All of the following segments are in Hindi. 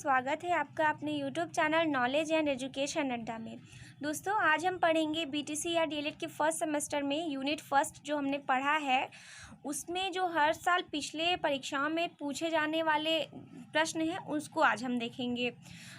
स्वागत है आपका अपने YouTube channel knowledge and education अड्डा में। दोस्तों, आज हम पढ़ेंगे बीटीसी या डीएलएड के फर्स्ट सेमेस्टर में यूनिट फर्स्ट जो हमने पढ़ा है, उसमें जो हर साल पिछले परीक्षाओं में पूछे जाने वाले प्रश्न हैं उसको आज हम देखेंगे।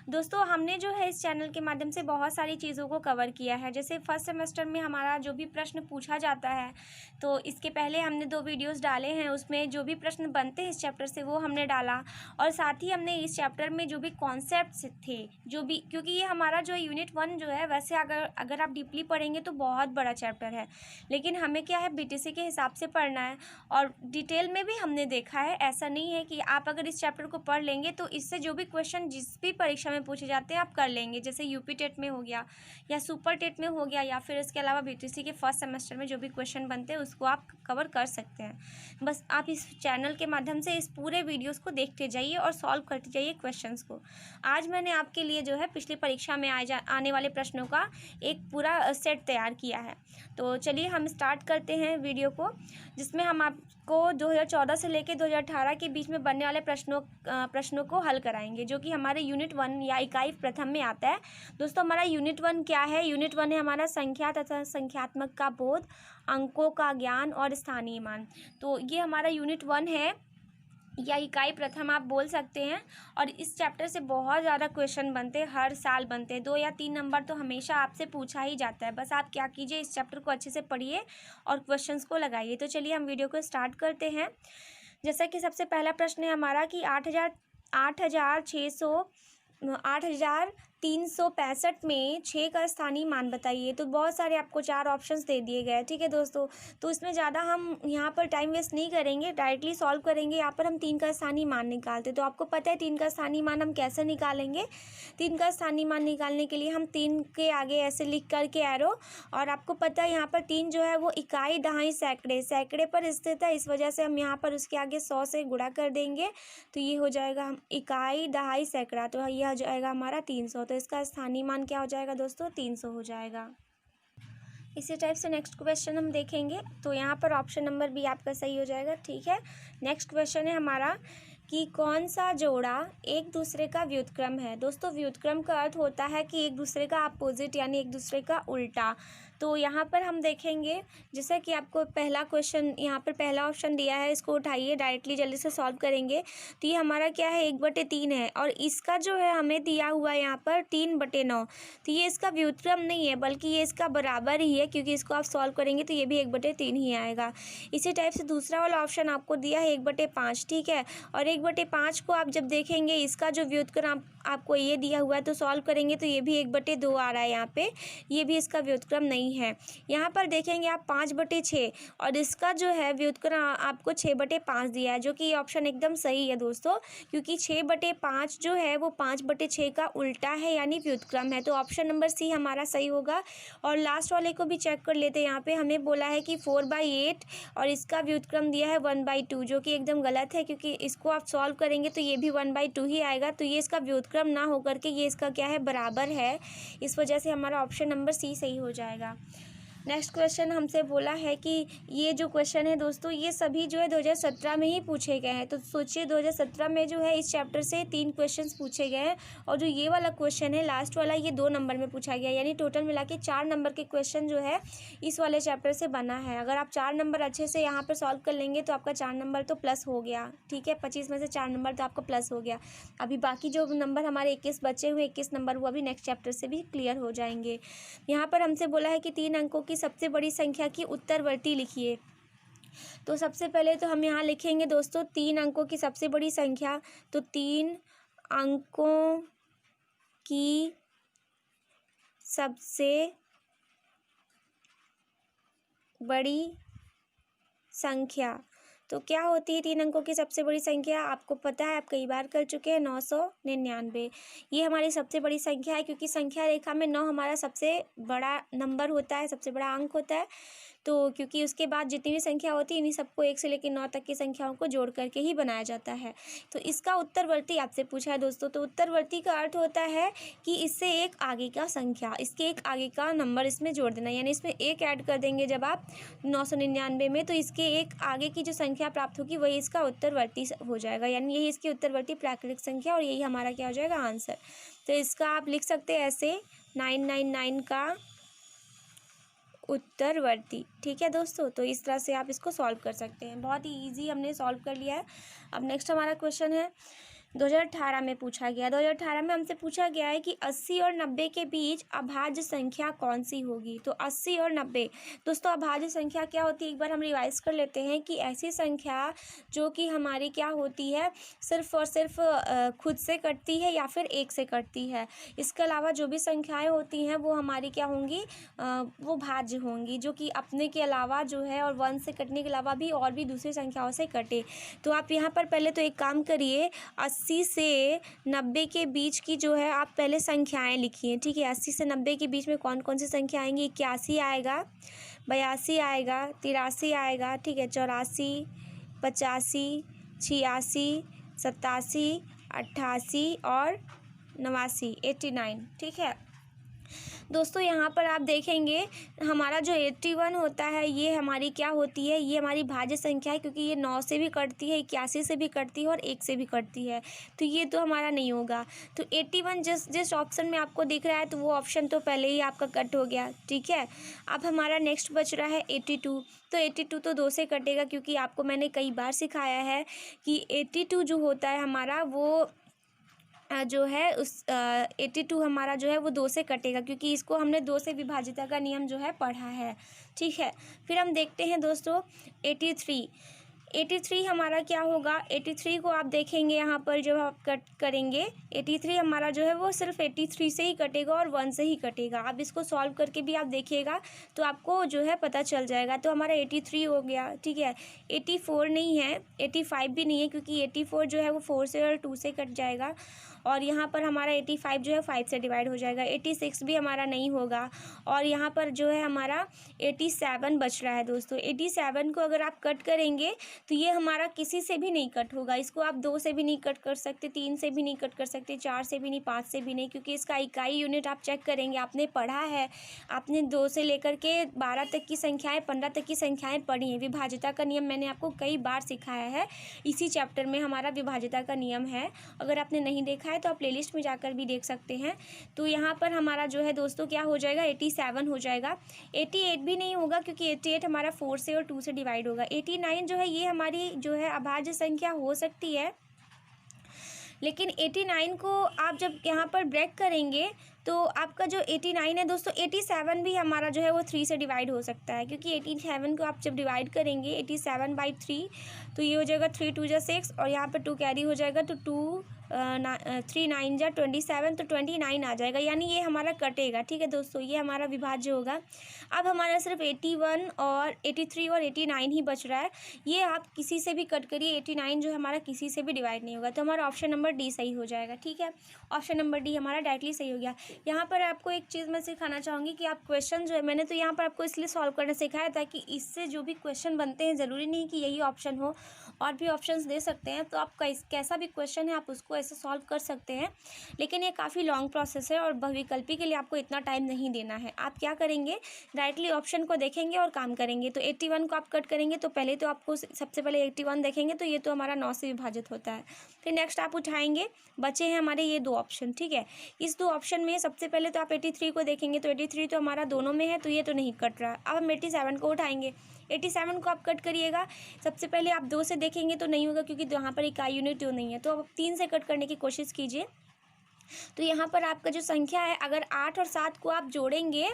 दोस्तों, हमने जो है इस चैनल के माध्यम से बहुत सारी चीज़ों को कवर किया है। जैसे फर्स्ट सेमेस्टर में हमारा जो भी प्रश्न पूछा जाता है, तो इसके पहले हमने 2 वीडियोस डाले हैं, उसमें जो भी प्रश्न बनते हैं इस चैप्टर से वो हमने डाला। और साथ ही हमने इस चैप्टर में जो भी कॉन्सेप्ट्स थे, जो भी, क्योंकि ये हमारा जो यूनिट 1 जो है, वैसे अगर आप डीपली पढ़ेंगे तो बहुत बड़ा चैप्टर है, लेकिन हमें क्या है बीटीसी के हिसाब से पढ़ना है और डिटेल में भी हमने देखा है। ऐसा नहीं है कि आप अगर इस चैप्टर को पढ़ लेंगे तो इससे जो भी क्वेश्चन जिस भी परीक्षा में पूछे जाते हैं आप कर लेंगे। जैसे यूपी टेट में हो गया या सुपर टेट में हो गया, या फिर इसके अलावा बीटीसी के फर्स्ट सेमेस्टर में जो भी क्वेश्चन बनते हैं उसको आप कवर कर सकते हैं। बस आप इस चैनल के माध्यम से इस पूरे वीडियोस को देखते जाइए और सॉल्व करते जाइए क्वेश्चंस को। आज मैंने आपके लिए जो है पिछली परीक्षा में आने वाले प्रश्नों का एक पूरा सेट तैयार किया है। तो चलिए हम स्टार्ट करते हैं वीडियो को, जिसमें हम आपको 2014 से लेकर 2018 के बीच में बनने वाले प्रश्नों को हल कराएंगे, जो कि हमारे यूनिट 1 या इकाई प्रथम में आता है। दोस्तों, हमारा यूनिट 1 क्या है? यूनिट 1 है हमारा संख्या तथा संख्यात्मक का बोध, अंकों का ज्ञान और स्थानीय मान। तो ये हमारा यूनिट 1 है या इकाई प्रथम आप बोल सकते हैं। और इस चैप्टर से बहुत ज़्यादा क्वेश्चन बनते हैं, हर साल बनते हैं। 2 या 3 नंबर तो हमेशा आपसे पूछा ही जाता है। बस आप क्या कीजिए, इस चैप्टर को अच्छे से पढ़िए और क्वेश्चंस को लगाइए। तो चलिए हम वीडियो को स्टार्ट करते हैं। जैसा कि सबसे पहला प्रश्न है हमारा कि 8,365 में 6 का स्थानीय मान बताइए। तो बहुत सारे आपको 4 ऑप्शंस दे दिए गए, ठीक है दोस्तों। तो इसमें ज़्यादा हम यहाँ पर टाइम वेस्ट नहीं करेंगे, डायरेक्टली सॉल्व करेंगे। यहाँ पर हम 3 का स्थानीय मान निकालते। तो आपको पता है 3 का स्थानीय मान हम कैसे निकालेंगे। 3 का स्थानीय मान निकालने के लिए हम 3 के आगे ऐसे लिख करके एरो, और आपको पता है यहाँ पर 3 जो है वो इकाई, दहाई, सैकड़े पर स्थित है। इस वजह से हम यहाँ पर उसके आगे 100 से गुणा कर देंगे। तो ये हो जाएगा हम इकाई, दहाई, सैकड़ा। तो यह हो जाएगा हमारा 300। तो इसका स्थानीय मान क्या हो जाएगा दोस्तों? 300 हो जाएगा। इसी टाइप से नेक्स्ट क्वेश्चन हम देखेंगे। तो यहाँ पर ऑप्शन नंबर भी आपका सही हो जाएगा, ठीक है। नेक्स्ट क्वेश्चन है हमारा कि कौन सा जोड़ा एक दूसरे का व्युत्क्रम है। दोस्तों, व्युत्क्रम का अर्थ होता है कि एक दूसरे का अपोजिट, यानी एक दूसरे का उल्टा। तो यहाँ पर हम देखेंगे, जैसा कि आपको पहला क्वेश्चन यहाँ पर पहला ऑप्शन दिया है, इसको उठाइए, डायरेक्टली जल्दी से सॉल्व करेंगे। तो ये हमारा क्या है? 1/3 है, और इसका जो है हमें दिया हुआ है यहाँ पर 3/9। तो ये इसका व्युत्क्रम नहीं है, बल्कि ये इसका बराबर ही है, क्योंकि इसको आप सॉल्व करेंगे तो ये भी 1/3 ही आएगा। इसी टाइप से दूसरा वाला ऑप्शन आपको दिया है 1/5, ठीक है। और 1/5 को आप जब देखेंगे, इसका जो व्युत्क्रम आपको ये दिया हुआ है, तो सॉल्व करेंगे तो ये भी 1/2 आ रहा है यहाँ पे, ये भी इसका व्युत्क्रम नहीं है। यहाँ पर देखेंगे आप 5/6, और इसका जो है व्युत्क्रम आपको 6/5 दिया है, जो कि ये ऑप्शन एकदम सही है दोस्तों, क्योंकि 6/5 जो है वो 5/6 का उल्टा है, यानी व्युत्क्रम है। तो ऑप्शन नंबर सी हमारा सही होगा। और लास्ट वाले को भी चेक कर लेते हैं। यहाँ पे हमें बोला है कि 4/8 और इसका व्युत्क्रम दिया है 1/2, जो कि एकदम गलत है, क्योंकि इसको आप सॉल्व करेंगे तो ये भी 1/2 ही आएगा। तो ये इसका व्युत्क्रम ना होकर के ये इसका क्या है? बराबर है। इस वजह से हमारा ऑप्शन नंबर सी सही हो जाएगा। नेक्स्ट क्वेश्चन हमसे बोला है कि ये जो क्वेश्चन है दोस्तों, ये सभी जो है 2017 में ही पूछे गए हैं। तो सोचिए 2017 में जो है इस चैप्टर से 3 क्वेश्चंस पूछे गए हैं, और जो ये वाला क्वेश्चन है लास्ट वाला, ये 2 नंबर में पूछा गया, यानी टोटल मिला के 4 नंबर के क्वेश्चन जो है इस वाले चैप्टर से बना है। अगर आप 4 नंबर अच्छे से यहाँ पर सॉल्व कर लेंगे तो आपका 4 नंबर तो प्लस हो गया, ठीक है। 25 में से 4 नंबर तो आपका प्लस हो गया। अभी बाकी जो नंबर हमारे 21 बचे हुए, 21 नंबर, वो अभी नेक्स्ट चैप्टर से भी क्लियर हो जाएंगे। यहाँ पर हमसे बोला है कि 3 अंकों की सबसे बड़ी संख्या की उत्तरवर्ती लिखिए। तो सबसे पहले तो हम यहाँ लिखेंगे दोस्तों 3 अंकों की सबसे बड़ी संख्या। तो 3 अंकों की सबसे बड़ी संख्या, तो क्या होती है 3 अंकों की सबसे बड़ी संख्या? आपको पता है, आप कई बार कर चुके हैं, 999। ये हमारी सबसे बड़ी संख्या है, क्योंकि संख्या रेखा में 9 हमारा सबसे बड़ा नंबर होता है, सबसे बड़ा अंक होता है। तो क्योंकि उसके बाद जितनी भी संख्या होती है इन्हीं सबको 1 से लेकर 9 तक की संख्याओं को जोड़ करके ही बनाया जाता है। तो इसका उत्तरवर्ती आपसे पूछा है दोस्तों, तो उत्तरवर्ती का अर्थ होता है कि इससे एक आगे का संख्या, इसके एक आगे का नंबर इसमें जोड़ देना, यानी इसमें एक ऐड कर देंगे जब आप 999 में, तो इसके एक आगे की जो संख्या प्राप्त होगी वही इसका उत्तरवर्ती हो जाएगा, यानी यही इसकी उत्तरवर्ती प्राकृतिक संख्या और यही हमारा क्या हो जाएगा आंसर। तो इसका आप लिख सकते हैं ऐसे 999 का उत्तरवर्ती। ठीक है दोस्तों, तो इस तरह से आप इसको सॉल्व कर सकते हैं। बहुत ही इजी हमने सॉल्व कर लिया है। अब नेक्स्ट हमारा क्वेश्चन है 2018 में पूछा गया। 2018 में हमसे पूछा गया है कि 80 और 90 के बीच अभाज्य संख्या कौन सी होगी। तो 80 और 90 दोस्तों अभाज्य संख्या क्या होती है, एक बार हम रिवाइज कर लेते हैं कि ऐसी संख्या जो कि हमारी क्या होती है, सिर्फ और सिर्फ खुद से कटती है या फिर एक से कटती है। इसके अलावा जो भी संख्याएं होती हैं वो हमारी क्या होंगी, वो भाज्य होंगी, जो कि अपने के अलावा जो है और 1 से कटने के अलावा भी और भी दूसरी संख्याओं से कटे। तो आप यहाँ पर पहले तो एक काम करिए, 80 से 90 के बीच की जो है आप पहले संख्याएं लिखिए। ठीक है, 80 से 90 के बीच में कौन कौन सी संख्या आएंगी, 81 आएगा, 82 आएगा, 83 आएगा, ठीक है, 84, 85, 86, 87, 88 और 89, 89। ठीक है दोस्तों, यहाँ पर आप देखेंगे हमारा जो 81 होता है ये हमारी क्या होती है, ये हमारी भाज्य संख्या है, क्योंकि ये 9 से भी कटती है, 81 से भी कटती है और 1 से भी कटती है, तो ये तो हमारा नहीं होगा। तो 81 जिस ऑप्शन में आपको दिख रहा है तो वो ऑप्शन तो पहले ही आपका कट हो गया। ठीक है, अब हमारा नेक्स्ट बच रहा है 82। तो 82 तो 2 से कटेगा, क्योंकि आपको मैंने कई बार सिखाया है कि 82 जो होता है हमारा वो जो है उस 82 हमारा जो है वो 2 से कटेगा, क्योंकि इसको हमने 2 से विभाजिता का नियम जो है पढ़ा है। ठीक है, फिर हम देखते हैं दोस्तों 83 हमारा क्या होगा। 83 को आप देखेंगे यहाँ पर जब आप कट करेंगे 83 हमारा जो है वो सिर्फ 83 से ही कटेगा और 1 से ही कटेगा। आप इसको सॉल्व करके भी आप देखिएगा तो आपको जो है पता चल जाएगा। तो हमारा 83 हो गया। ठीक है, 84 नहीं है, 85 भी नहीं है, क्योंकि 84 जो है वो 4 से और 2 से कट जाएगा, और यहाँ पर हमारा 85 जो है 5 से डिवाइड हो जाएगा। 86 भी हमारा नहीं होगा, और यहाँ पर जो है हमारा 87 बच रहा है दोस्तों। 87 को अगर आप कट करेंगे तो ये हमारा किसी से भी नहीं कट होगा। इसको आप 2 से भी नहीं कट कर सकते, 3 से भी नहीं कट कर सकते, 4 से भी नहीं, 5 से भी नहीं, क्योंकि इसका इकाई यूनिट आप चेक करेंगे, आपने पढ़ा है, आपने 2 से लेकर के 12 तक की संख्याएं, 15 तक की संख्याएं पढ़ी हैं। विभाजिता का नियम मैंने आपको कई बार सिखाया है, इसी चैप्टर में हमारा विभाजिता का नियम है। अगर आपने नहीं देखा है तो आप प्लेलिस्ट में जाकर भी देख सकते हैं। तो यहाँ पर हमारा जो है दोस्तों क्या हो जाएगा, 87 हो जाएगा। 88 भी नहीं होगा, क्योंकि 88 हमारा 4 से और 2 से डिवाइड होगा। 89 जो है ये हमारी जो है अभाज्य संख्या हो सकती है, लेकिन 89 को आप जब यहाँ पर ब्रेक करेंगे तो आपका जो 89 है दोस्तों, 87 भी हमारा जो है वो 3 से डिवाइड हो सकता है, क्योंकि 87 को आप जब डिवाइड करेंगे 87/3 तो ये हो जाएगा 3 2 जा 6 और यहाँ पर 2 कैरी हो जाएगा, तो 3 9 जा 27, तो 29 आ जाएगा, यानी ये हमारा कटेगा। ठीक है दोस्तों, ये हमारा विभाज्य होगा। अब हमारा सिर्फ 81 और 83 और 89 ही बच रहा है। ये आप किसी से भी कट करिए, 89 जो है हमारा किसी से भी डिवाइड नहीं होगा, तो हमारा ऑप्शन नंबर डी सही हो जाएगा। ठीक है, ऑप्शन नंबर डी हमारा डायरेक्टली सही हो गया। यहाँ पर आपको एक चीज़ मैं सिखाना चाहूँगी कि आप क्वेश्चन जो है, मैंने तो यहाँ पर आपको इसलिए सॉल्व करना सिखाया था कि इससे जो भी क्वेश्चन बनते हैं ज़रूरी नहीं कि यही ऑप्शन हो, और भी ऑप्शंस दे सकते हैं। तो आप कैसा भी क्वेश्चन है आप उसको ऐसे सॉल्व कर सकते हैं, लेकिन ये काफ़ी लॉन्ग प्रोसेस है और बहुविकल्पी के लिए आपको इतना टाइम नहीं देना है। आप क्या करेंगे, डायरेक्टली ऑप्शन को देखेंगे और काम करेंगे। तो 81 को आप कट करेंगे तो पहले तो आपको सबसे पहले 81 देखेंगे, तो ये तो हमारा 9 से विभाजित होता है। फिर नेक्स्ट आप उठाएंगे, बचे हैं हमारे ये 2 ऑप्शन। ठीक है, इस 2 ऑप्शन में सबसे पहले तो आप 83 को देखेंगे, तो 83 तो हमारा दोनों में है, तो ये तो नहीं कट रहा। अब हम 87 को उठाएंगे, 87 को आप कट करिएगा। सबसे पहले आप 2 से देखेंगे तो नहीं होगा, क्योंकि यहाँ पर इकाई यूनिट तो नहीं है, तो अब 3 से कट करने की कोशिश कीजिए। तो यहाँ पर आपका जो संख्या है, अगर 8 और 7 को आप जोड़ेंगे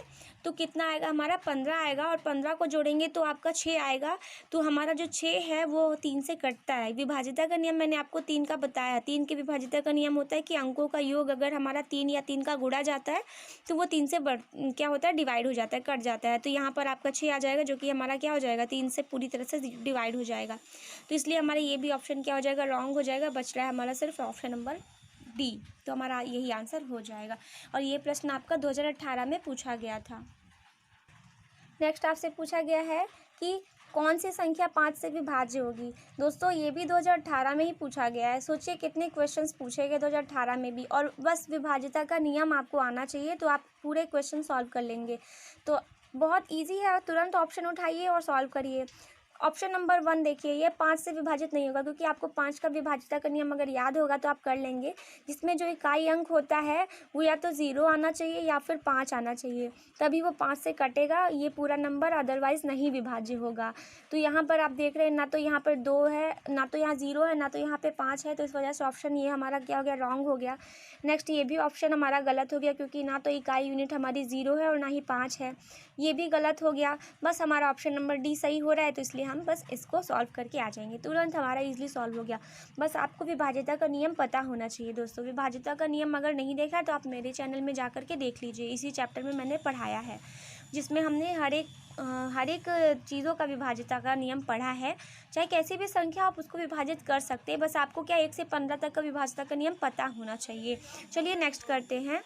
तो कितना आएगा, हमारा 15 आएगा, और 15 को जोड़ेंगे तो आपका 6 आएगा। तो हमारा जो 6 है वो 3 से कटता है। विभाजिता का नियम मैंने आपको 3 का बताया। 3 के विभाजिता का नियम होता है कि अंकों का योग अगर हमारा 3 या 3 का गुणा जाता है तो वो 3 से क्या होता है, डिवाइड हो जाता है, कट जाता है। तो यहाँ पर आपका 6 आ जाएगा, जो कि हमारा क्या हो जाएगा, 3 से पूरी तरह से डिवाइड हो जाएगा। तो इसलिए हमारा ये भी ऑप्शन क्या हो जाएगा, रॉन्ग हो जाएगा। बच रहा है हमारा सिर्फ ऑप्शन नंबर डी, तो हमारा यही आंसर हो जाएगा। और ये प्रश्न आपका 2018 में पूछा गया था। नेक्स्ट आपसे पूछा गया है कि कौन सी संख्या 5 से विभाज्य होगी। दोस्तों ये भी 2018 में ही पूछा गया है। सोचिए कितने क्वेश्चंस पूछे गए 2018 में भी, और बस विभाज्यता का नियम आपको आना चाहिए तो आप पूरे क्वेश्चन सॉल्व कर लेंगे। तो बहुत ईजी है, तुरंत ऑप्शन उठाइए और सॉल्व करिए। ऑप्शन नंबर 1 देखिए, ये 5 से विभाजित नहीं होगा, क्योंकि आपको 5 का विभाज्यता का नियम अगर याद होगा तो आप कर लेंगे। जिसमें जो इकाई अंक होता है वो या तो 0 आना चाहिए या फिर 5 आना चाहिए, तभी वो 5 से कटेगा ये पूरा नंबर, अदरवाइज़ नहीं विभाज्य होगा। तो यहाँ पर आप देख रहे हैं ना तो यहाँ पर 2 है, ना तो यहाँ 0 है, ना तो यहाँ पे 5 है, तो इस वजह से ऑप्शन ये हमारा क्या हो गया, रॉन्ग हो गया। नेक्स्ट ये भी ऑप्शन हमारा गलत हो गया, क्योंकि ना तो इकाई यूनिट हमारी 0 है और ना ही 5 है, ये भी गलत हो गया। बस हमारा ऑप्शन नंबर डी सही हो रहा है, तो इसलिए हम बस इसको सॉल्व करके आ जाएंगे। तुरंत हमारा इजीली सॉल्व हो गया। बस आपको विभाज्यता का नियम पता होना चाहिए दोस्तों। विभाज्यता का नियम अगर नहीं देखा है तो आप मेरे चैनल में जा कर के देख लीजिए, इसी चैप्टर में मैंने पढ़ाया है, जिसमें हमने हर एक चीज़ों का विभाज्यता का नियम पढ़ा है। चाहे कैसी भी संख्या आप उसको विभाजित कर सकते हैं, बस आपको क्या 1 से 15 तक का विभाज्यता का नियम पता होना चाहिए। चलिए नेक्स्ट करते हैं।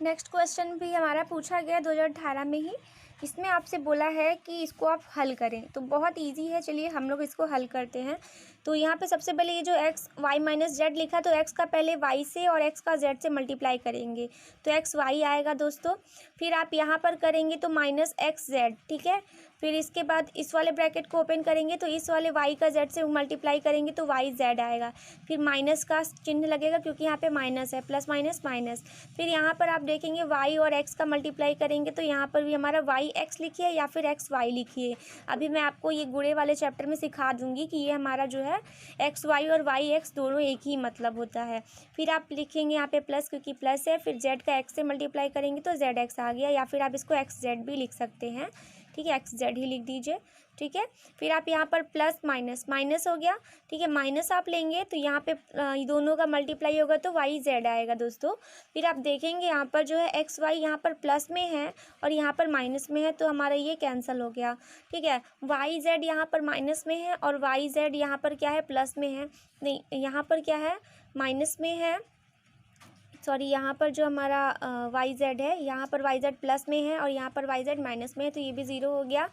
नेक्स्ट क्वेश्चन भी हमारा पूछा गया 2018 में ही। इसमें आपसे बोला है कि इसको आप हल करें, तो बहुत इजी है। चलिए हम लोग इसको हल करते हैं। तो यहाँ पे सबसे पहले ये जो एक्स वाई माइनस जेड लिखा, तो एक्स का पहले वाई से और एक्स का जेड से मल्टीप्लाई करेंगे तो एक्स वाई आएगा दोस्तों। फिर आप यहाँ पर करेंगे तो माइनस एक्स जेड, ठीक है। फिर इसके बाद इस वाले ब्रैकेट को ओपन करेंगे तो इस वाले वाई का जेड से मल्टीप्लाई करेंगे तो वाई जेड आएगा। फिर माइनस का चिन्ह लगेगा क्योंकि यहाँ पे माइनस है, प्लस माइनस माइनस। फिर यहाँ पर आप देखेंगे वाई और एक्स का मल्टीप्लाई करेंगे तो यहाँ पर भी हमारा वाई एक्स लिखिए या फिर एक्स वाई लिखिए। अभी मैं आपको ये गुणे वाले चैप्टर में सिखा दूंगी कि ये हमारा जो है एक्स वाई और वाई एक्स दोनों एक ही मतलब होता है। फिर आप लिखेंगे यहाँ पे प्लस, क्योंकि प्लस है। फिर जेड का एक्स से मल्टीप्लाई करेंगे तो जेड एक्स आ गया, या फिर आप इसको एक्स जेड भी लिख सकते हैं, ठीक है, एक्स जेड ही लिख दीजिए, ठीक है। फिर आप यहाँ पर प्लस माइनस माइनस हो गया, ठीक है, माइनस आप लेंगे तो यहाँ पे दोनों का मल्टीप्लाई होगा तो वाई जेड आएगा दोस्तों। फिर आप देखेंगे यहाँ पर जो है एक्स वाई यहाँ पर प्लस में है और यहाँ पर माइनस में है, तो हमारा ये कैंसिल हो गया, ठीक है। वाई जेड यहाँ पर माइनस में है और वाई जेड यहाँ पर क्या है, प्लस में है, नहीं यहाँ पर क्या है, माइनस में है, सॉरी, यहाँ पर जो हमारा वाई जेड है, यहाँ पर वाई जेड प्लस में है और यहाँ पर वाई जेड माइनस में है, तो ये भी 0 हो गया।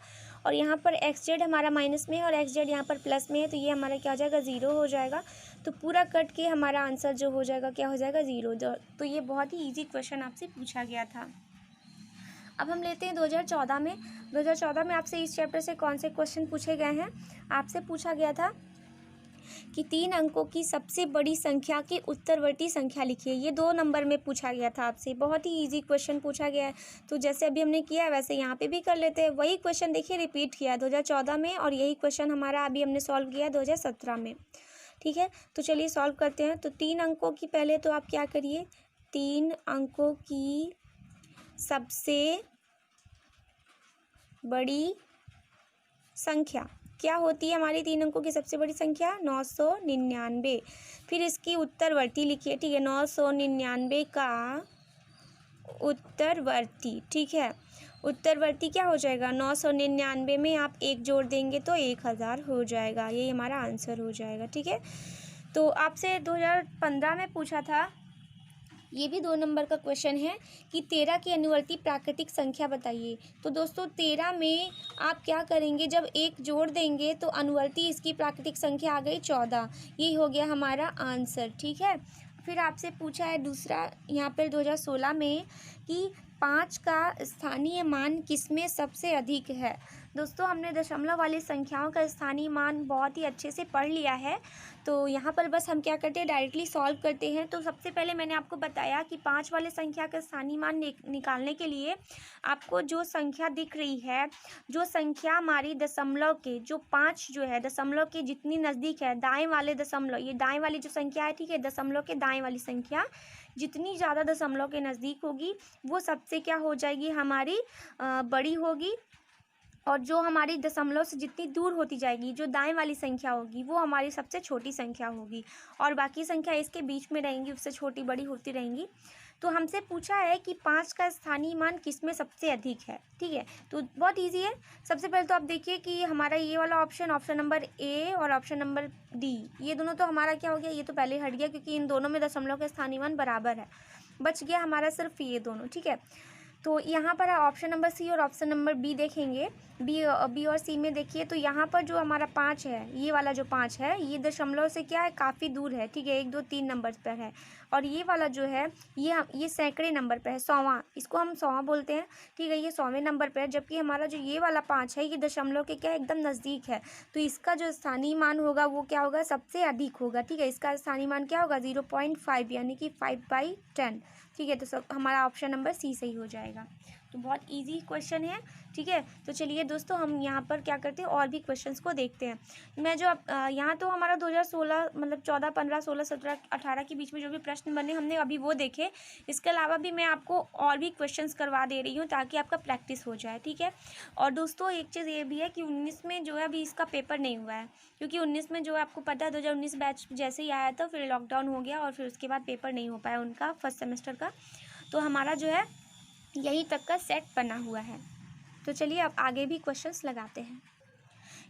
और यहाँ पर एक्स जेड हमारा माइनस में है और एक्स जेड यहाँ पर प्लस में है, तो ये हमारा क्या हो जाएगा, 0 हो जाएगा। तो पूरा कट के हमारा आंसर जो हो जाएगा क्या हो जाएगा, 0। तो ये बहुत ही ईजी क्वेश्चन आपसे पूछा गया था। अब हम लेते हैं 2014 में। 2014 में आपसे इस चैप्टर से कौन से क्वेश्चन पूछे गए हैं। आपसे पूछा गया था कि 3 अंकों की सबसे बड़ी संख्या की उत्तरवर्ती संख्या लिखिए। ये 2 नंबर में पूछा गया था आपसे, बहुत ही इजी क्वेश्चन पूछा गया है। तो जैसे अभी हमने किया है वैसे यहाँ पे भी कर लेते हैं। वही क्वेश्चन देखिए रिपीट किया 2014 में, और यही क्वेश्चन हमारा अभी हमने सॉल्व किया 2017 में, ठीक है। तो चलिए सॉल्व करते हैं। तो 3 अंकों की पहले तो आप क्या करिए, 3 अंकों की सबसे बड़ी संख्या क्या होती है, हमारी 3 अंकों की सबसे बड़ी संख्या 999। फिर इसकी उत्तरवर्ती लिखिए, ठीक है, 999 का उत्तरवर्ती, ठीक है। उत्तरवर्ती क्या हो जाएगा, 999 में आप 1 जोड़ देंगे तो 1000 हो जाएगा, यही हमारा आंसर हो जाएगा, ठीक है। तो आपसे 2015 में पूछा था, ये भी 2 नंबर का क्वेश्चन है कि 13 की अनुवर्ती प्राकृतिक संख्या बताइए। तो दोस्तों 13 में आप क्या करेंगे, जब 1 जोड़ देंगे तो अनुवर्ती इसकी प्राकृतिक संख्या आ गई 14, यही हो गया हमारा आंसर, ठीक है। फिर आपसे पूछा है दूसरा यहाँ पर 2016 में कि 5 का स्थानीय मान किसमें सबसे अधिक है। दोस्तों हमने दशमलव वाली संख्याओं का स्थानीय मान बहुत ही अच्छे से पढ़ लिया है, तो यहाँ पर बस हम क्या करते हैं, डायरेक्टली सॉल्व करते हैं। तो सबसे पहले मैंने आपको बताया कि 5 वाले संख्या का स्थानीय मान निकालने के लिए आपको जो संख्या दिख रही है, जो संख्या हमारी दशमलव के जो 5 जो है दशमलव के जितनी नज़दीक है, दाएँ वाले दशमलव, ये दाएँ वाली जो संख्या है, ठीक है, दशमलव के दाएँ वाली संख्या जितनी ज़्यादा दशमलव के नज़दीक होगी वो सबसे क्या हो जाएगी, हमारी बड़ी होगी। और जो हमारी दशमलव से जितनी दूर होती जाएगी, जो दाएं वाली संख्या होगी, वो हमारी सबसे छोटी संख्या होगी, और बाकी संख्या इसके बीच में रहेंगी, उससे छोटी बड़ी होती रहेंगी। तो हमसे पूछा है कि 5 का स्थानीय मान किसमें सबसे अधिक है, ठीक है। तो बहुत इजी है। सबसे पहले तो आप देखिए कि हमारा ये वाला ऑप्शन नंबर ए और ऑप्शन नंबर डी, ये दोनों तो हमारा क्या हो गया, ये तो पहले हट गया क्योंकि इन दोनों में दशमलव के स्थानीय मान बराबर है। बच गया हमारा सिर्फ ये दोनों, ठीक है। तो यहाँ पर ऑप्शन नंबर सी और ऑप्शन नंबर बी देखेंगे। बी और सी में देखिए तो यहाँ पर जो हमारा 5 है, ये वाला जो 5 है, ये दशमलव से क्या है, काफ़ी दूर है, ठीक है, 1 2 3 नंबर पर है। और ये वाला जो है ये सैकड़े नंबर पर है, 100वां, इसको हम 100वां बोलते हैं, ठीक है, ये 100वें नंबर पर है। जबकि हमारा जो ये वाला 5 है, ये दशमलव के क्या है, एकदम नज़दीक है। तो इसका जो स्थानीय मान होगा वो क्या होगा, सबसे अधिक होगा, ठीक है। इसका स्थानीय मान क्या होगा, 0.5, यानी कि 5/10, ठीक है। तो सब हमारा ऑप्शन नंबर सी सही हो जाएगा। तो बहुत इजी क्वेश्चन है, ठीक है। तो चलिए दोस्तों, हम यहाँ पर क्या करते हैं, और भी क्वेश्चंस को देखते हैं। मैं जो यहाँ तो हमारा 2016 मतलब 14 15 16 17 18 के बीच में जो भी प्रश्न बने हमने अभी वो देखे। इसके अलावा भी मैं आपको और भी क्वेश्चंस करवा दे रही हूँ ताकि आपका प्रैक्टिस हो जाए, ठीक है। और दोस्तों एक चीज़ ये भी है कि 19 में जो है अभी इसका पेपर नहीं हुआ है, क्योंकि 19 में जो है आपको पता है 2019 बैच जैसे ही आया था, फिर लॉकडाउन हो गया और फिर उसके बाद पेपर नहीं हो पाया उनका फर्स्ट सेमेस्टर का। तो हमारा जो है यहीं तक का सेट बना हुआ है। तो चलिए अब आगे भी क्वेश्चंस लगाते हैं।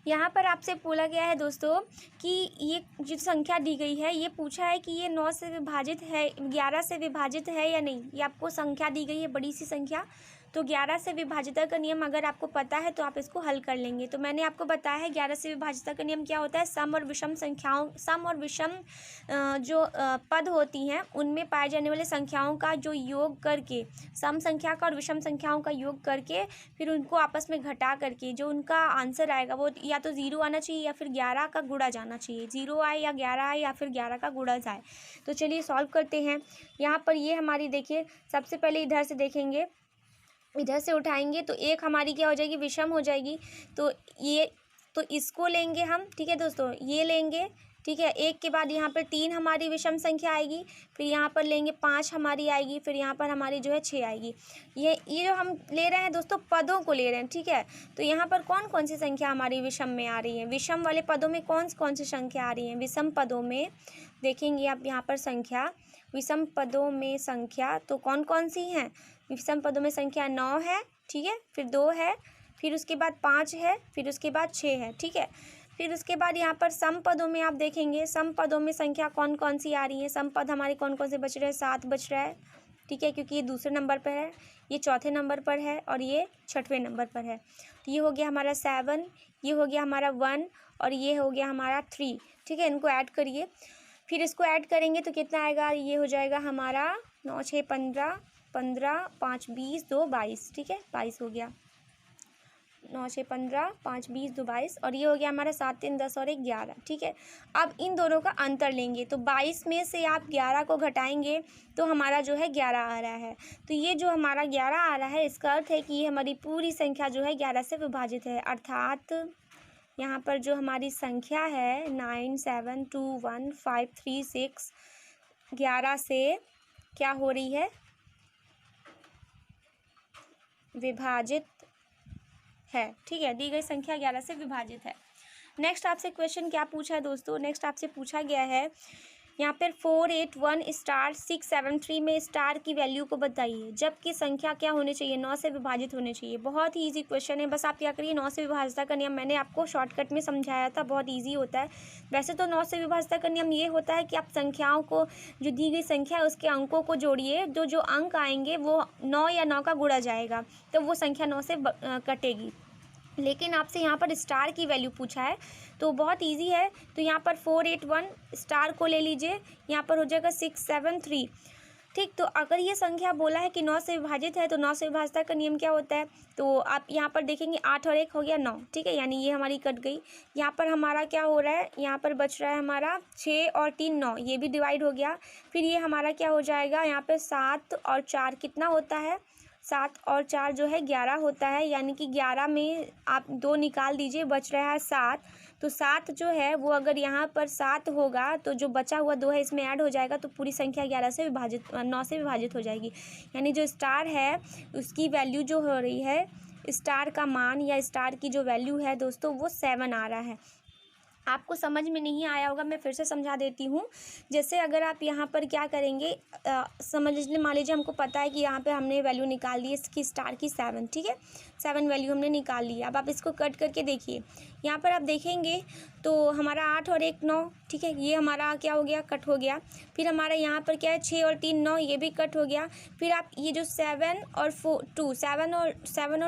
यहाँ पर आपसे बोला गया है दोस्तों कि ये जो संख्या दी गई है, ये पूछा है कि ये 9 से विभाजित है, 11 से विभाजित है या नहीं। ये आपको संख्या दी गई है, बड़ी सी संख्या। तो 11 से विभाजिता का नियम अगर आपको पता है तो आप इसको हल कर लेंगे। तो मैंने आपको बताया है 11 से विभाजिता का नियम क्या होता है, सम और विषम जो पद होती हैं उनमें पाए जाने वाले संख्याओं का जो योग करके, सम संख्या का और विषम संख्याओं का योग करके फिर उनको आपस में घटा करके जो उनका आंसर आएगा वो या तो 0 आना चाहिए या फिर 11 का गुणा जाना चाहिए। 0 आए या 11 आए या फिर 11 का गुणा जाए। तो चलिए सॉल्व करते हैं। यहाँ पर ये हमारी देखिए, सबसे पहले इधर से देखेंगे, इधर से उठाएंगे तो एक हमारी क्या हो जाएगी, विषम हो जाएगी। तो इसको लेंगे हम, ठीक है दोस्तों, ये लेंगे, ठीक है। एक के बाद यहाँ पर 3 हमारी विषम संख्या आएगी, फिर यहाँ पर लेंगे 5 हमारी आएगी, फिर यहाँ पर हमारी जो है 6 आएगी। ये जो हम ले रहे हैं दोस्तों, पदों को ले रहे हैं, ठीक है। तो यहाँ पर कौन कौन सी संख्या हमारी विषम में आ रही है, विषम वाले पदों में कौन कौन सी संख्या आ रही है। विषम पदों में देखेंगे आप यहाँ पर संख्या, विषम पदों में संख्या तो कौन कौन सी हैं। विषम पदों में संख्या 9 है, ठीक है, फिर 2 है, फिर उसके बाद 5 है, फिर उसके बाद 6 है, ठीक है। फिर उसके बाद यहाँ पर सम पदों में आप देखेंगे, सम पदों में संख्या कौन कौन सी आ रही है। सम पद हमारे कौन कौन से बच रहे हैं, 7 बच रहा है, ठीक है, क्योंकि ये दूसरे नंबर पर है, ये चौथे नंबर पर है और ये छठवें नंबर पर है। तो ये हो गया हमारा 7, ये हो गया हमारा 1 और ये हो गया हमारा 3, ठीक है। इनको ऐड करिए, फिर इसको ऐड करेंगे तो कितना आएगा, ये हो जाएगा हमारा 9 6 15, 15 5 20 2 22, ठीक है, 22 हो गया। 9 6 15 5 20 2 22 और ये हो गया हमारा 7 3 10 और 1 11, ठीक है। अब इन दोनों का अंतर लेंगे तो 22 में से आप 11 को घटाएंगे तो हमारा जो है 11 आ रहा है। तो ये जो हमारा 11 आ रहा है, इसका अर्थ है कि ये हमारी पूरी संख्या जो है 11 से विभाजित है। अर्थात यहाँ पर जो हमारी संख्या है 9 7 2 1 5 3 6 11 से क्या हो रही है, विभाजित है, ठीक है। दी गई संख्या 11 से विभाजित है। नेक्स्ट आपसे क्वेश्चन क्या पूछा है दोस्तों, नेक्स्ट आपसे पूछा गया है यहाँ पर 481*673 में स्टार की वैल्यू को बताइए जबकि संख्या क्या होनी चाहिए, 9 से विभाजित होनी चाहिए। बहुत ही इजी क्वेश्चन है, बस आप क्या करिए, 9 से विभाजित का नियम मैंने आपको शॉर्टकट में समझाया था, बहुत इजी होता है। वैसे तो 9 से विभाजित का नियम ये होता है कि आप संख्याओं को, जो दी गई संख्या है उसके अंकों को जोड़िए, जो अंक आएंगे वो 9 या 9 का गुणा जाएगा तो वो संख्या 9 से कटेगी। लेकिन आपसे यहाँ पर स्टार की वैल्यू पूछा है तो बहुत इजी है। तो यहाँ पर 481 स्टार को ले लीजिए, यहाँ पर हो जाएगा 673, ठीक। तो अगर ये संख्या बोला है कि 9 से विभाजित है तो 9 से विभाजित का नियम क्या होता है, तो आप यहाँ पर देखेंगे 8 और 1 हो गया 9, ठीक है, यानी ये हमारी कट गई। यहाँ पर हमारा क्या हो रहा है, यहाँ पर बच रहा है हमारा 6 और 3 9, ये भी डिवाइड हो गया। फिर ये हमारा क्या हो जाएगा, यहाँ पर 7 और 4 कितना होता है, 7 और 4 जो है 11 होता है, यानी कि 11 में आप 2 निकाल दीजिए, बच रहा है 7। तो 7 जो है वो अगर यहाँ पर 7 होगा तो जो बचा हुआ 2 है इसमें ऐड हो जाएगा तो पूरी संख्या 9 से विभाजित हो जाएगी। यानी जो स्टार है उसकी वैल्यू जो हो रही है, स्टार का मान या स्टार की जो वैल्यू है दोस्तों वो 7 आ रहा है। आपको समझ में नहीं आया होगा, मैं फिर से समझा देती हूँ। जैसे अगर आप यहाँ पर क्या करेंगे, समझ लीजिए, मान लीजिए हमको पता है कि यहाँ पे हमने वैल्यू निकाल ली है इसकी स्टार की 7, ठीक है, 7 वैल्यू हमने निकाल ली है। अब आप इसको कट करके देखिए, यहाँ पर आप देखेंगे तो हमारा 8 और 1 9, ठीक है, ये हमारा क्या हो गया, कट हो गया। फिर हमारा यहाँ पर क्या है, 6 और 3 9, ये भी कट हो गया। फिर आप ये जो 7 और 4 2 7 और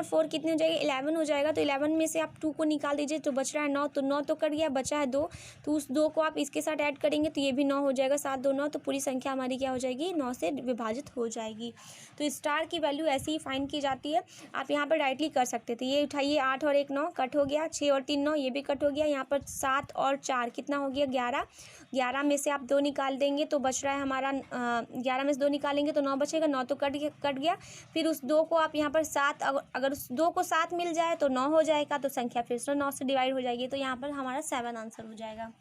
4 कितने हो जाएगा, 11 हो जाएगा। तो 11 में से आप 2 को निकाल दीजिए तो बच रहा है 9, तो 9 तो कट गया, बचा है 2। तो उस 2 को आप इसके साथ ऐड करेंगे तो ये भी 9 हो जाएगा, 7 2 9, तो पूरी संख्या हमारी क्या हो जाएगी, 9 से विभाजित हो जाएगी। तो स्टार की वैल्यू ऐसे ही फाइंड की जाती है, आप यहाँ पर डायरेक्टली कर सकते थे। ये उठाइए, 8 और 1 9 कट हो गया, 6 और 3 9 ये भी कट हो गया। यहाँ पर 7 और 4 कितना हो गया, 11। 11 में से आप 2 निकाल देंगे तो बच रहा है हमारा 11 में से 2 निकालेंगे तो 9 बचेगा, 9 तो कट गया। फिर उस 2 को आप यहाँ पर 7, अगर उस 2 को 7 मिल जाए तो 9 हो जाएगा, तो संख्या फिर से 9 से डिवाइड हो जाएगी। तो यहाँ पर हमारा 7 आंसर हो जाएगा।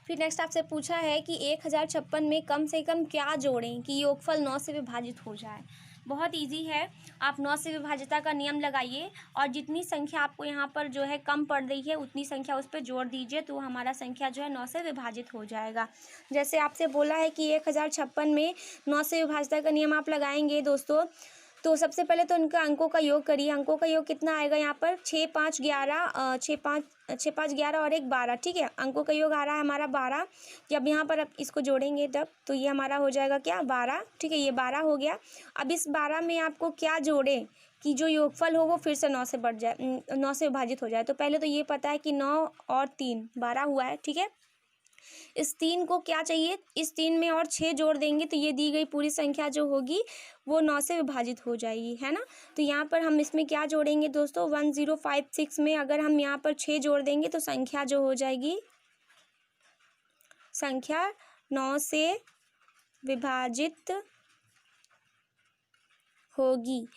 फिर नेक्स्ट आपसे पूछा है कि 1056 में कम से कम क्या जोड़ें कि योगफल 9 से विभाजित हो जाए। बहुत इजी है, आप 9 से विभाज्यता का नियम लगाइए और जितनी संख्या आपको यहाँ पर जो है कम पड़ रही है उतनी संख्या उस पर जोड़ दीजिए, तो हमारा संख्या जो है 9 से विभाजित हो जाएगा। जैसे आपसे बोला है कि 1056 में 9 से विभाज्यता का नियम आप लगाएंगे दोस्तों, तो सबसे पहले तो उनका अंकों का योग करिए। अंकों का योग कितना आएगा, यहाँ पर 6 5 11 6 5 11 और 1 12, ठीक है, अंकों का योग आ रहा है हमारा 12। जब यहाँ पर अब इसको जोड़ेंगे तब तो ये हमारा हो जाएगा क्या, 12, ठीक है, ये 12 हो गया। अब इस 12 में आपको क्या जोड़े कि जो योगफल हो वो फिर से 9 से बढ़ जाए, 9 से विभाजित हो जाए। तो पहले तो ये पता है कि 9 और 3 12 हुआ है, ठीक है। इस 3 को क्या चाहिए, इस 3 में और 6 जोड़ देंगे तो ये दी गई पूरी संख्या जो होगी वो 9 से विभाजित हो जाएगी, है ना। तो यहाँ पर हम इसमें क्या जोड़ेंगे दोस्तों, 1056 में अगर हम यहाँ पर 6 जोड़ देंगे तो संख्या जो हो जाएगी, संख्या 9 से विभाजित होगी।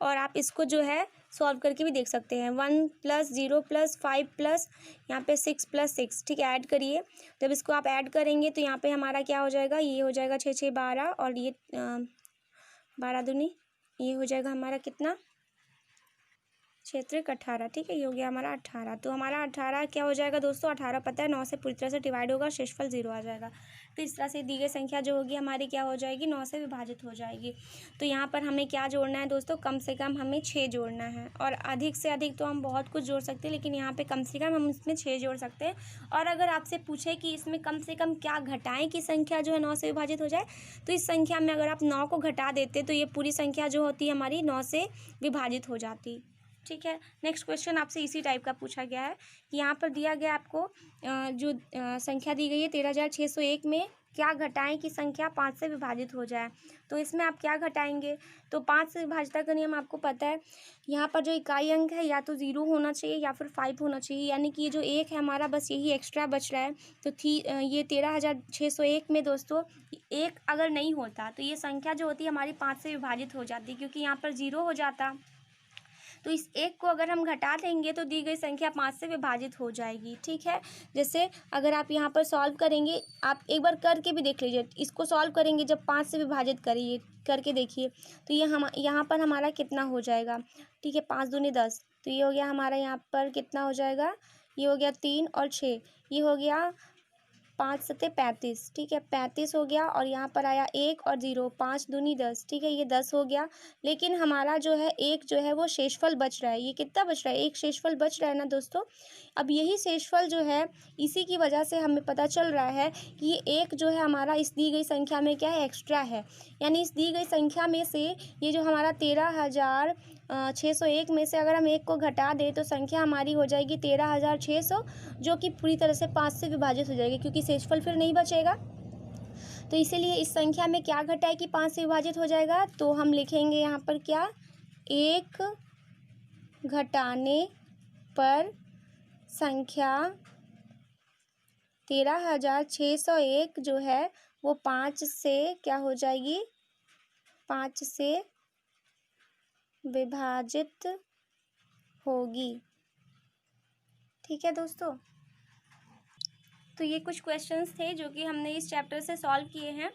और आप इसको जो है सॉल्व करके भी देख सकते हैं। 1 + 0 + 5 प्लस यहाँ पे 6 + 6, ठीक है, ऐड करिए। जब इसको आप ऐड करेंगे तो यहाँ पे हमारा क्या हो जाएगा, ये हो जाएगा 6 6 12 और ये 12 दूनी, ये हो जाएगा हमारा कितना, 6 त्रिक 18, ठीक है, ये हो गया हमारा 18। तो हमारा 18 क्या हो जाएगा दोस्तों, 18 पता है 9 से पूरी तरह से डिवाइड होगा, शेषफल 0 आ जाएगा। तो इस तरह से दी गई संख्या जो होगी हमारी क्या हो जाएगी, 9 से विभाजित हो जाएगी। तो यहाँ पर हमें क्या जोड़ना है दोस्तों, कम से कम हमें 6 जोड़ना है, और अधिक से अधिक तो हम बहुत कुछ जोड़ सकते हैं, लेकिन यहाँ पे कम से कम हम इसमें 6 जोड़ सकते हैं। और अगर आपसे पूछे कि इसमें कम से कम क्या घटाएं कि संख्या जो है 9 से विभाजित हो जाए, तो इस संख्या में अगर आप 9 को घटा देते तो ये पूरी संख्या जो होती है हमारी 9 से विभाजित हो जाती, ठीक है। नेक्स्ट क्वेश्चन आपसे इसी टाइप का पूछा गया है कि यहाँ पर दिया गया आपको जो संख्या दी गई है 13,601 में क्या घटाएं कि संख्या 5 से विभाजित हो जाए। तो इसमें आप क्या घटाएंगे, तो 5 से विभाजित का नियम आपको पता है। यहाँ पर जो इकाई अंक है या तो 0 होना चाहिए या फिर 5 होना चाहिए, यानी कि ये जो 1 है हमारा बस यही एक्स्ट्रा बच रहा है। तो ये 13,601 में दोस्तों 1 अगर नहीं होता तो ये संख्या जो होती है हमारी 5 से विभाजित हो जाती, क्योंकि यहाँ पर 0 हो जाता। तो इस 1 को अगर हम घटा देंगे तो दी गई संख्या 5 से विभाजित हो जाएगी, ठीक है। जैसे अगर आप यहाँ पर सॉल्व करेंगे, आप एक बार करके भी देख लीजिए, इसको सॉल्व करेंगे जब 5 से विभाजित करिए, करके देखिए तो ये हम यहाँ पर हमारा कितना हो जाएगा, ठीक है, 5 दूनी 10, तो ये हो गया हमारा यहाँ पर कितना हो जाएगा, ये हो गया 3 और 6, ये हो गया 5 सत्ते 35, ठीक है, 35 हो गया। और यहाँ पर आया 1 और 0, 5 दूनी 10, ठीक है, ये 10 हो गया। लेकिन हमारा जो है एक जो है वो शेषफल बच रहा है, ये कितना बच रहा है, एक शेषफल बच रहा है ना दोस्तों। अब यही शेषफल जो है इसी की वजह से हमें पता चल रहा है कि ये एक जो है हमारा इस दी गई संख्या में क्या है, एक्स्ट्रा है। यानी इस दी गई संख्या में से ये जो हमारा 13,601 में से अगर हम 1 को घटा दें तो संख्या हमारी हो जाएगी 13,600, जो कि पूरी तरह से 5 से विभाजित हो जाएगी, क्योंकि शेषफल फिर नहीं बचेगा। तो इसीलिए इस संख्या में क्या घटा है कि 5 से विभाजित हो जाएगा, तो हम लिखेंगे यहाँ पर क्या, 1 घटाने पर संख्या 13,601 जो है वो 5 से क्या हो जाएगी, 5 से विभाजित होगी, ठीक है दोस्तों। तो ये कुछ क्वेश्चंस थे जो कि हमने इस चैप्टर से सॉल्व किए हैं।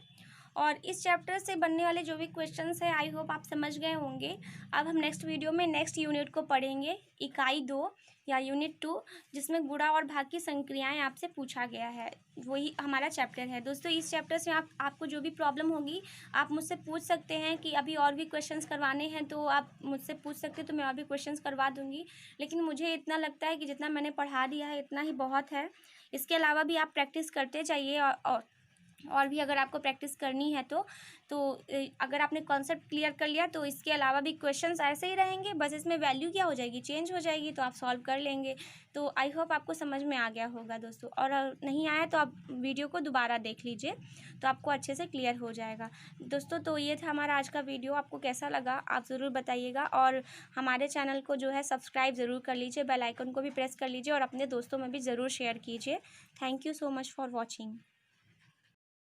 और इस चैप्टर से बनने वाले जो भी क्वेश्चंस है आई होप आप समझ गए होंगे। अब हम नेक्स्ट वीडियो में नेक्स्ट यूनिट को पढ़ेंगे, इकाई 2 या यूनिट 2, जिसमें गुणा और भाग की संक्रियाएं आपसे पूछा गया है। वही हमारा चैप्टर है दोस्तों। इस चैप्टर से आपको जो भी प्रॉब्लम होगी आप मुझसे पूछ सकते हैं कि अभी और भी क्वेश्चंस करवाने हैं तो आप मुझसे पूछ सकते हैं, तो मैं और भी क्वेश्चंस करवा दूंगी। लेकिन मुझे इतना लगता है कि जितना मैंने पढ़ा दिया है इतना ही बहुत है। इसके अलावा भी आप प्रैक्टिस करते जाइए और भी अगर आपको प्रैक्टिस करनी है तो अगर आपने कॉन्सेप्ट क्लियर कर लिया तो इसके अलावा भी क्वेश्चंस ऐसे ही रहेंगे, बस इसमें वैल्यू क्या हो जाएगी, चेंज हो जाएगी, तो आप सॉल्व कर लेंगे। तो आई होप आपको समझ में आ गया होगा दोस्तों, और नहीं आया तो आप वीडियो को दोबारा देख लीजिए तो आपको अच्छे से क्लियर हो जाएगा दोस्तों। तो ये था हमारा आज का वीडियो, आपको कैसा लगा आप ज़रूर बताइएगा, और हमारे चैनल को जो है सब्सक्राइब ज़रूर कर लीजिए, बेल आइकन को भी प्रेस कर लीजिए और अपने दोस्तों में भी ज़रूर शेयर कीजिए। Thank you so much for watching.